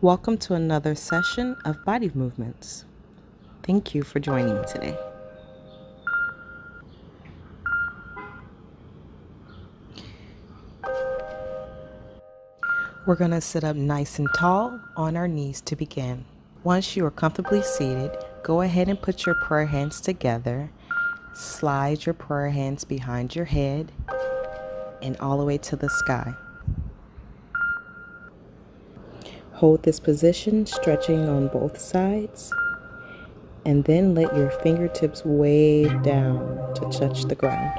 Welcome to another session of body movements. Thank you for joining me today. We're going to sit up nice and tall on our knees to begin. Once you are comfortably seated, go ahead and put your prayer hands together. Slide your prayer hands behind your head and all the way to the sky. Hold this position, stretching on both sides, and then let your fingertips wave down to touch the ground.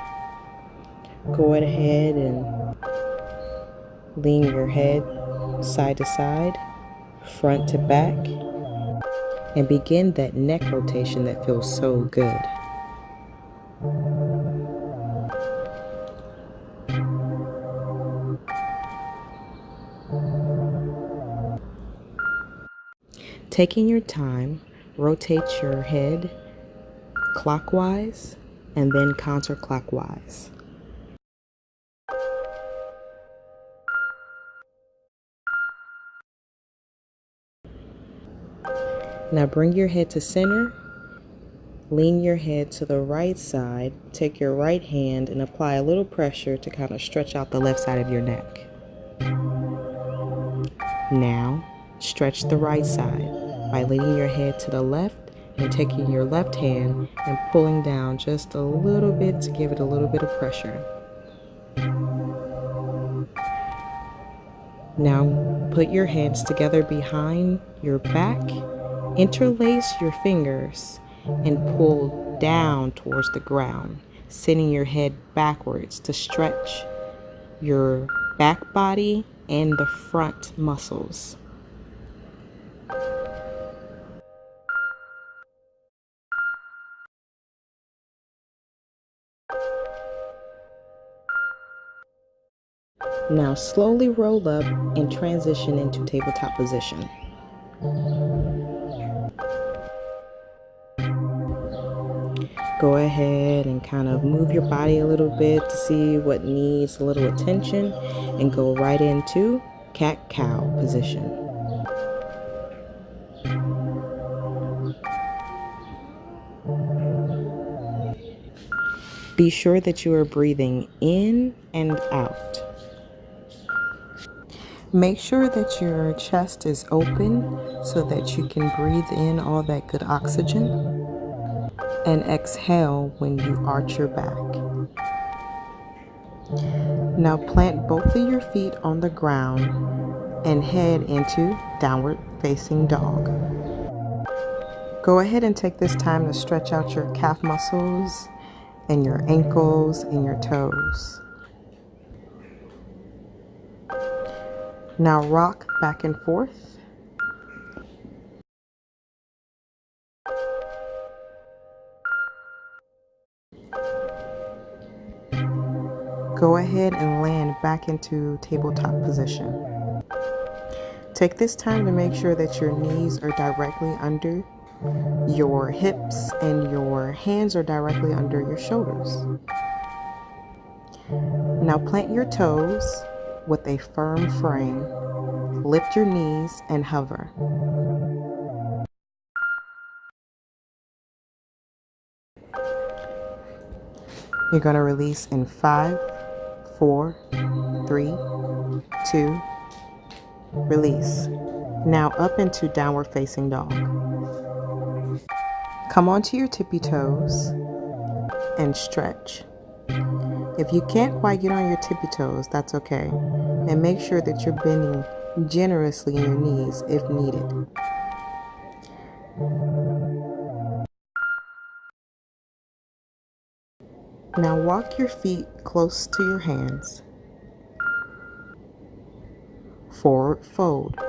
Go ahead and lean your head side to side, front to back, and begin that neck rotation that feels so good. Taking your time, rotate your head clockwise and then counterclockwise. Now bring your head to center, lean your head to the right side, take your right hand and apply a little pressure to kind of stretch out the left side of your neck. Now, stretch the right side by leaning your head to the left and taking your left hand and pulling down just a little bit to give it a little bit of pressure. Now, put your hands together behind your back, interlace your fingers, and pull down towards the ground, sending your head backwards to stretch your back body and the front muscles. Now slowly roll up and transition into tabletop position. Go ahead and kind of move your body a little bit to see what needs a little attention and go right into cat-cow position. Be sure that you are breathing in and out. Make sure that your chest is open so that you can breathe in all that good oxygen and exhale when you arch your back. Now plant both of your feet on the ground and head into downward facing dog. Go ahead and take this time to stretch out your calf muscles and your ankles and your toes. Now rock back and forth. Go ahead and land back into tabletop position. Take this time to make sure that your knees are directly under your hips and your hands are directly under your shoulders. Now plant your toes with a firm frame. Lift your knees and hover. You're going to release in 5, 4, 3, 2, release. Now up into downward facing dog. Come onto your tippy toes and stretch. If you can't quite get on your tippy toes, that's okay. And make sure that you're bending generously in your knees if needed. Now walk your feet close to your hands. Forward fold.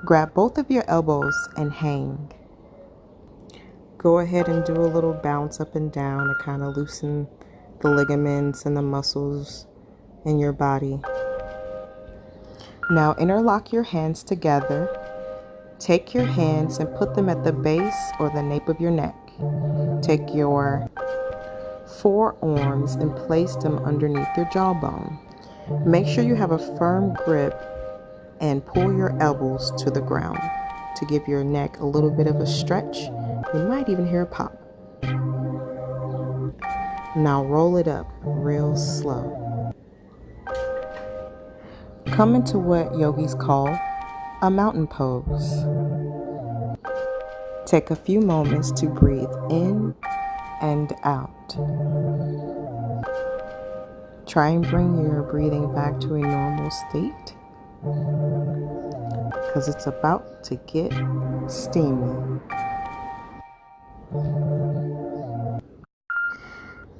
Grab both of your elbows and hang. Go ahead and do a little bounce up and down to kind of loosen the ligaments and the muscles in your body. Now interlock your hands together. Take your hands and put them at the base or the nape of your neck. Take your forearms and place them underneath your jawbone. Make sure you have a firm grip and pull your elbows to the ground to give your neck a little bit of a stretch. You might even hear a pop. Now roll it up real slow. Come into what yogis call a mountain pose. Take a few moments to breathe in and out. Try and bring your breathing back to a normal state, because it's about to get steamy.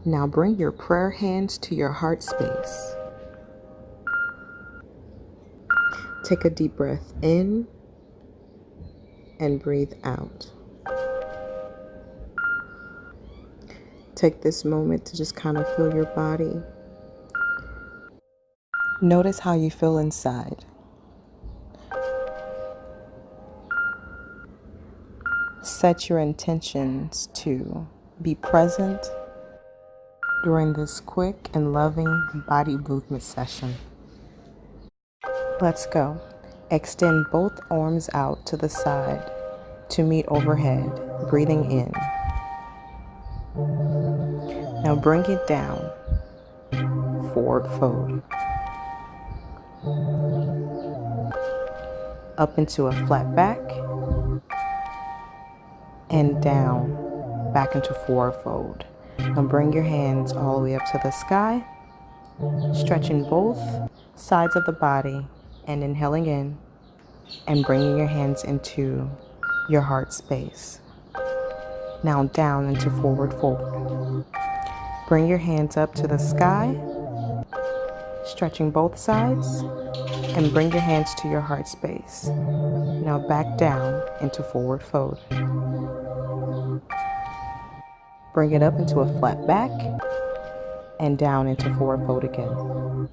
Now bring your prayer hands to your heart space. Take a deep breath in and breathe out. Take this moment to just kind of feel your body. Notice how you feel inside. Set your intentions to be present during this quick and loving body movement session. Let's go. Extend both arms out to the side to meet overhead, breathing in. Now bring it down, forward fold. Up into a flat back, and down, back into forward fold. Now bring your hands all the way up to the sky, stretching both sides of the body and inhaling in and bringing your hands into your heart space. Now down into forward fold. Bring your hands up to the sky, stretching both sides, and bring your hands to your heart space. Now back down into forward fold. Bring it up into a flat back and down into forward fold again.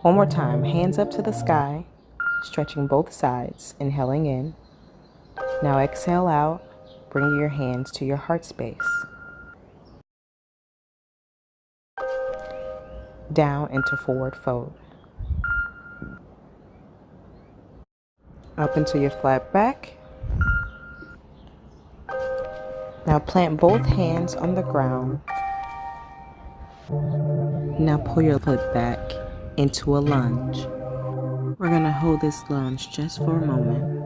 One more time, hands up to the sky, stretching both sides, inhaling in. Now exhale out, bring your hands to your heart space. Down into forward fold. Up into your flat back. Now plant both hands on the ground. Now pull your foot back into a lunge. We're going to hold this lunge just for a moment.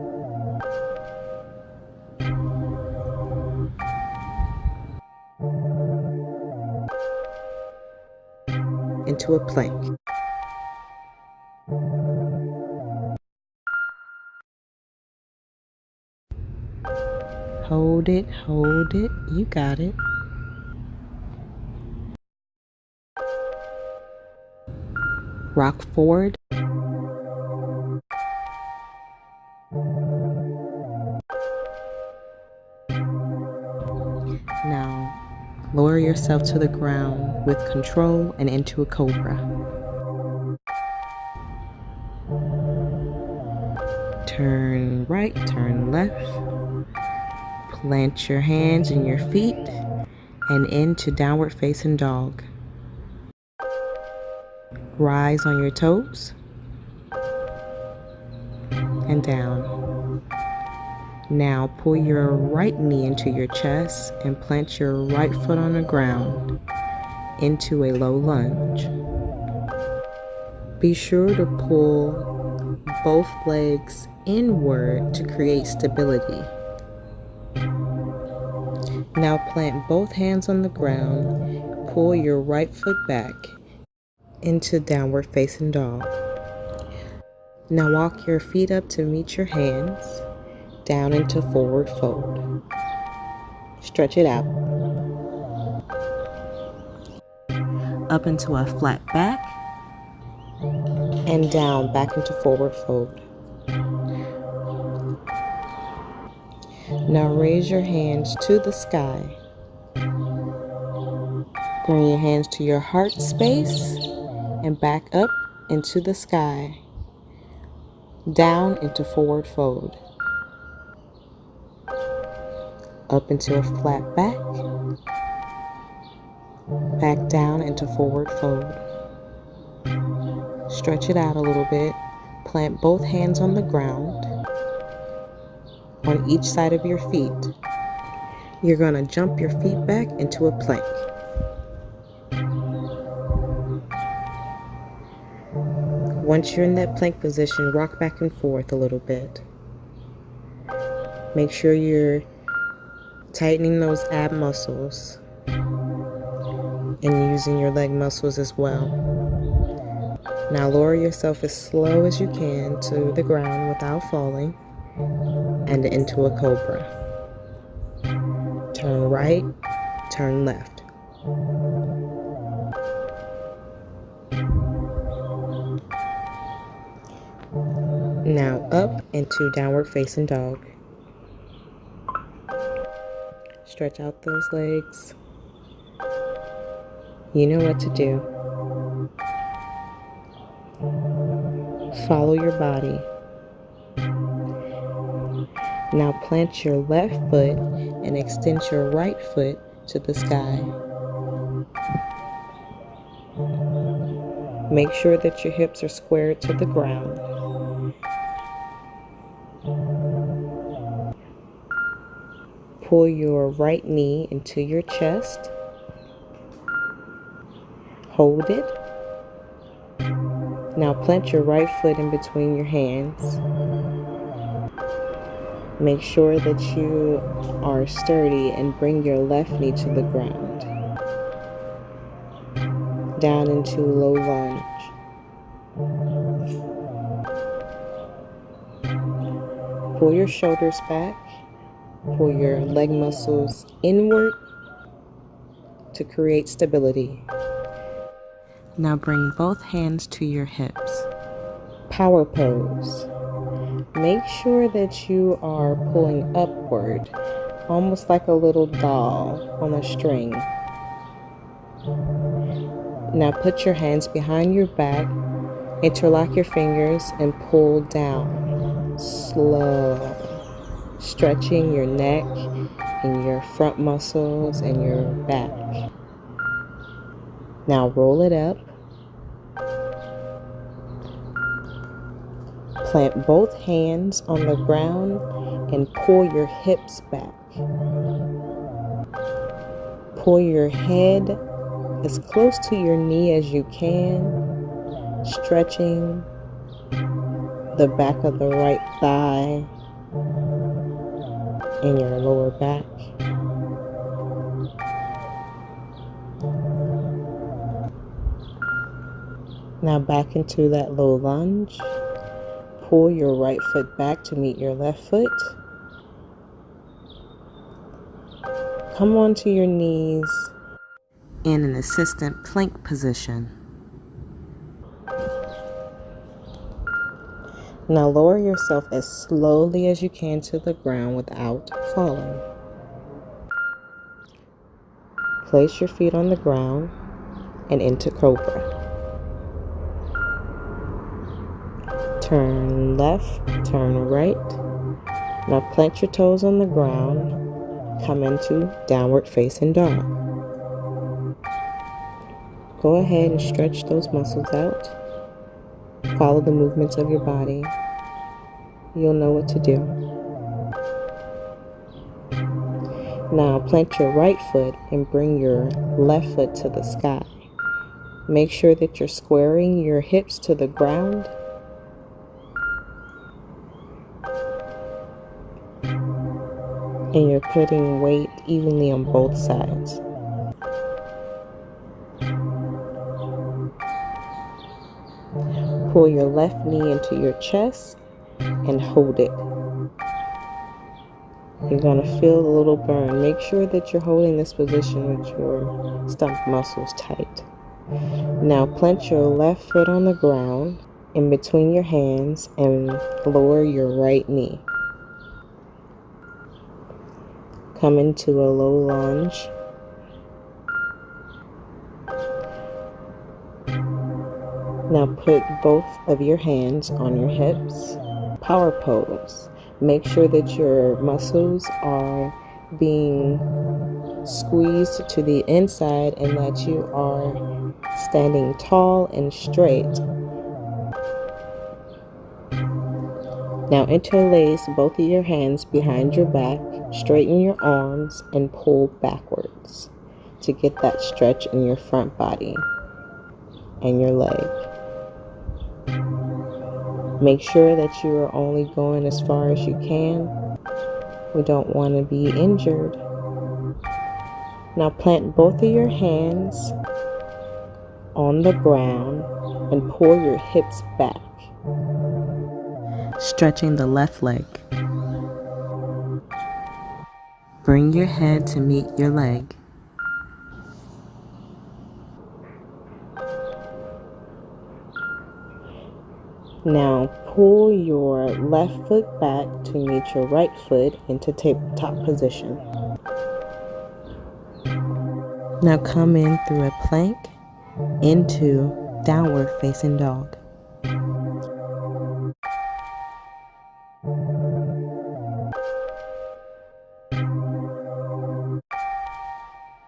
Into a plank. Hold it, you got it. Rock forward. Now, lower yourself to the ground with control and into a cobra. Turn right, turn left. Plant your hands and your feet and into downward facing dog. Rise on your toes and down. Now pull your right knee into your chest and plant your right foot on the ground into a low lunge. Be sure to pull both legs inward to create stability. Now plant both hands on the ground, pull your right foot back into downward facing dog. Now walk your feet up to meet your hands, down into forward fold. Stretch it out. Up into a flat back, and down back into forward fold. Now raise your hands to the sky. Bring your hands to your heart space and back up into the sky. Down into forward fold. Up into a flat back. Back down into forward fold. Stretch it out a little bit. plant both hands on the ground on each side of your feet. You're going to jump your feet back into a plank. Once you're in that plank position, rock back and forth a little bit. Make sure you're tightening those ab muscles and using your leg muscles as well. Now lower yourself as slow as you can to the ground without falling and into a cobra. Turn right, turn left. Now up into downward facing dog. Stretch out those legs. You know what to do. Follow your body. Now plant your left foot and extend your right foot to the sky. Make sure that your hips are squared to the ground. Pull your right knee into your chest. Hold it. Now plant your right foot in between your hands. Make sure that you are sturdy and bring your left knee to the ground. Down into low lunge. Pull your shoulders back. Pull your leg muscles inward to create stability. Now bring both hands to your hips. Power pose. Make sure that you are pulling upward, almost like a little doll on a string. Now put your hands behind your back, interlock your fingers, and pull down. Slow. Stretching your neck and your front muscles and your back. Now roll it up. Plant both hands on the ground and pull your hips back. Pull your head as close to your knee as you can, stretching the back of the right thigh and your lower back. Now back into that low lunge. Pull your right foot back to meet your left foot. Come onto your knees in an assistant plank position. Now lower yourself as slowly as you can to the ground without falling. Place your feet on the ground and into cobra. Turn left, turn right. Now plant your toes on the ground. Come into downward facing dog. Go ahead and stretch those muscles out. Follow the movements of your body. You'll know what to do. Now plant your right foot and bring your left foot to the sky. Make sure that you're squaring your hips to the ground. And you're putting weight evenly on both sides. Pull your left knee into your chest and hold it. You're going to feel a little burn. Make sure that you're holding this position with your stomach muscles tight. Now plant your left foot on the ground in between your hands and lower your right knee. Come into a low lunge. Now put both of your hands on your hips. Power pose. Make sure that your muscles are being squeezed to the inside and that you are standing tall and straight. Now interlace both of your hands behind your back, straighten your arms, and pull backwards to get that stretch in your front body and your leg. Make sure that you are only going as far as you can. We don't want to be injured. Now plant both of your hands on the ground and pull your hips back, stretching the left leg. Bring your head to meet your leg. Now pull your left foot back to meet your right foot into tabletop position. Now come in through a plank into downward facing dog.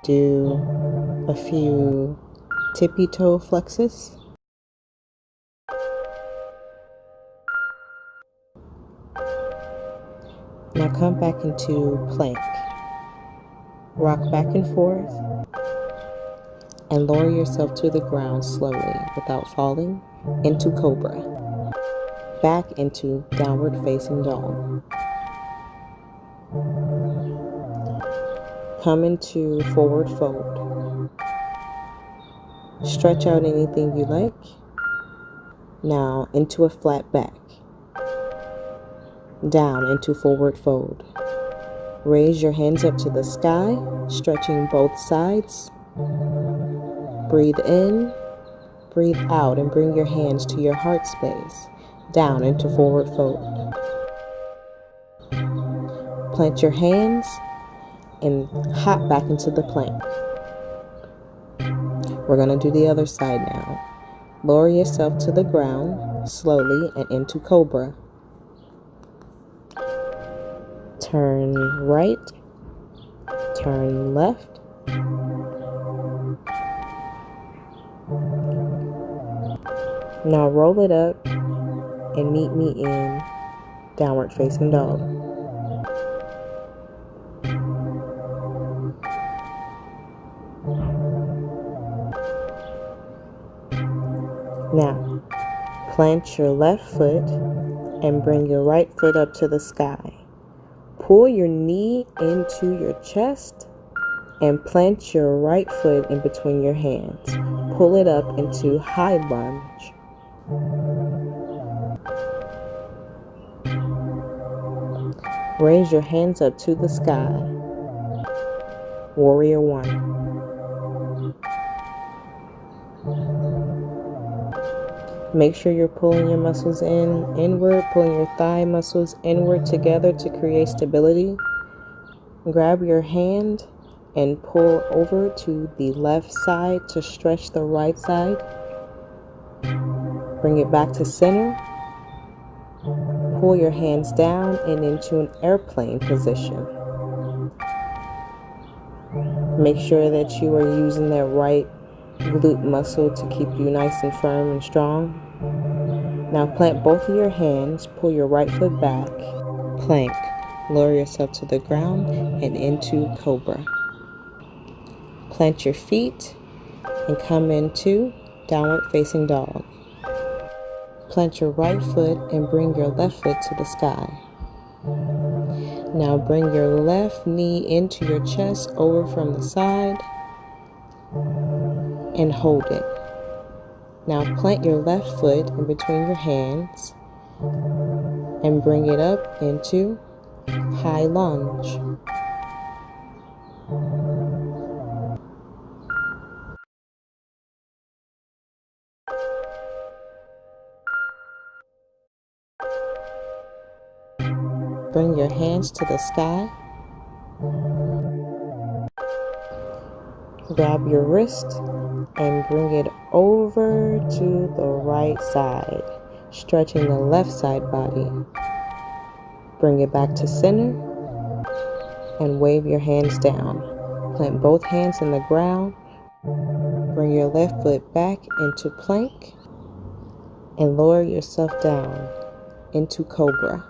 Do a few tippy toe flexes. Now come back into plank. Rock back and forth and lower yourself to the ground slowly without falling into cobra. Back into downward facing dog. Come into forward fold. Stretch out anything you like. Now into a flat back. Down into forward fold. Raise your hands up to the sky, stretching both sides. Breathe in, breathe out, and bring your hands to your heart space. Down into forward fold. Plant your hands and hop back into the plank. We're going to do the other side now. Lower yourself to the ground slowly and into cobra. Turn right, turn left. Now roll it up and meet me in downward facing dog. Now, plant your left foot and bring your right foot up to the sky. Pull your knee into your chest and plant your right foot in between your hands. Pull it up into high lunge. Raise your hands up to the sky. Warrior One. Make sure you're pulling your muscles inward, pulling your thigh muscles inward together to create stability. Grab your hand and pull over to the left side to stretch the right side. Bring it back to center. Pull your hands down and into an airplane position. Make sure that you are using that right glute muscle to keep you nice and firm and strong. Now plant both of your hands, pull your right foot back, plank, lower yourself to the ground and into cobra. Plant your feet and come into downward facing dog. Plant your right foot and bring your left foot to the sky. Now bring your left knee into your chest over from the side and hold it. Now plant your left foot in between your hands and bring it up into high lunge. Bring your hands to the sky. Grab your wrist and bring it over to the right side, stretching the left side body. Bring it back to center and wave your hands down. Plant both hands in the ground. Bring your left foot back into plank and lower yourself down into cobra.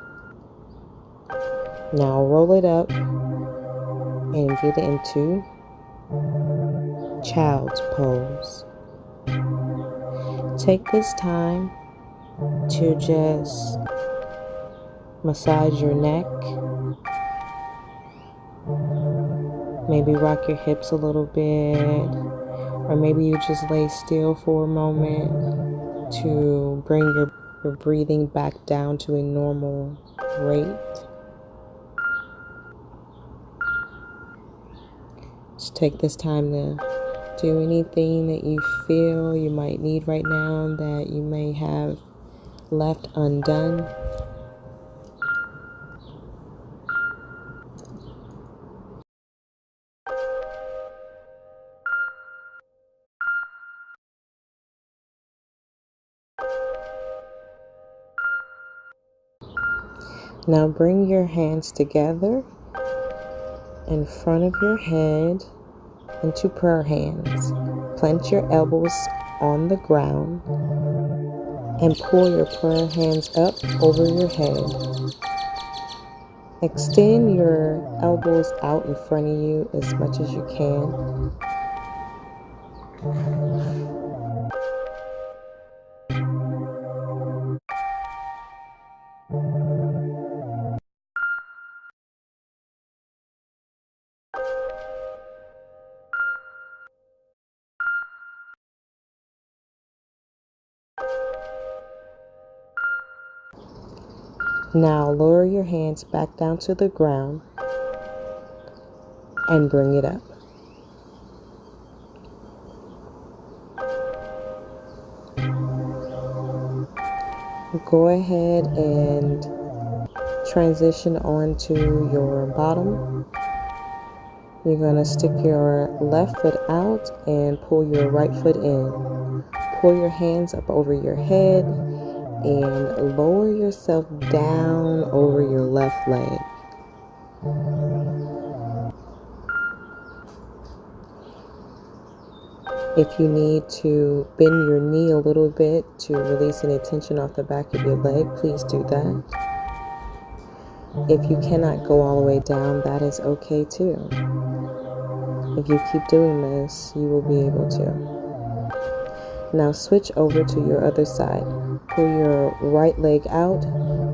Now roll it up and get into child's pose. Take this time to just massage your neck. Maybe rock your hips a little bit, or maybe you just lay still for a moment to bring your breathing back down to a normal rate. Just take this time to do anything that you feel you might need right now that you may have left undone. Now bring your hands together in front of your head into prayer hands. Plant your elbows on the ground and pull your prayer hands up over your head. Extend your elbows out in front of you as much as you can. Now lower your hands back down to the ground and bring it up. Go ahead and transition onto your bottom. You're going to stick your left foot out and pull your right foot in. Pull your hands up over your head and lower yourself down over your left leg. If you need to bend your knee a little bit to release any tension off the back of your leg, please do that. If you cannot go all the way down, that is okay too. If you keep doing this, you will be able to. Now switch over to your other side. Pull your right leg out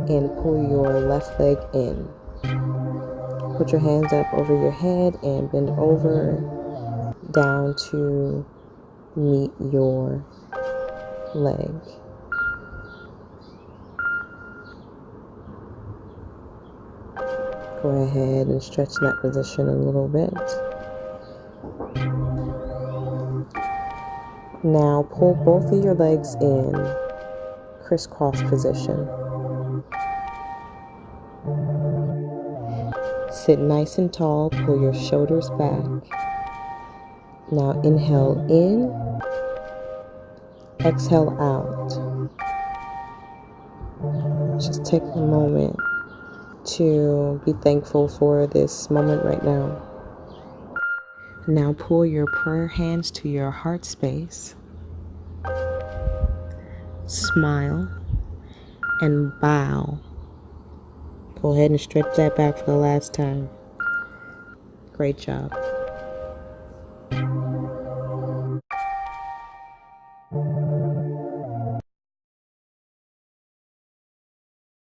and pull your left leg in. Put your hands up over your head and bend over down to meet your leg. Go ahead and stretch that position a little bit. Now pull both of your legs in crisscross position. Sit nice and tall, pull your shoulders back. Now inhale in, exhale out. Just take a moment to be thankful for this moment right now. Now pull your prayer hands to your heart space. Smile and bow. Go ahead and stretch that back for the last time. Great job.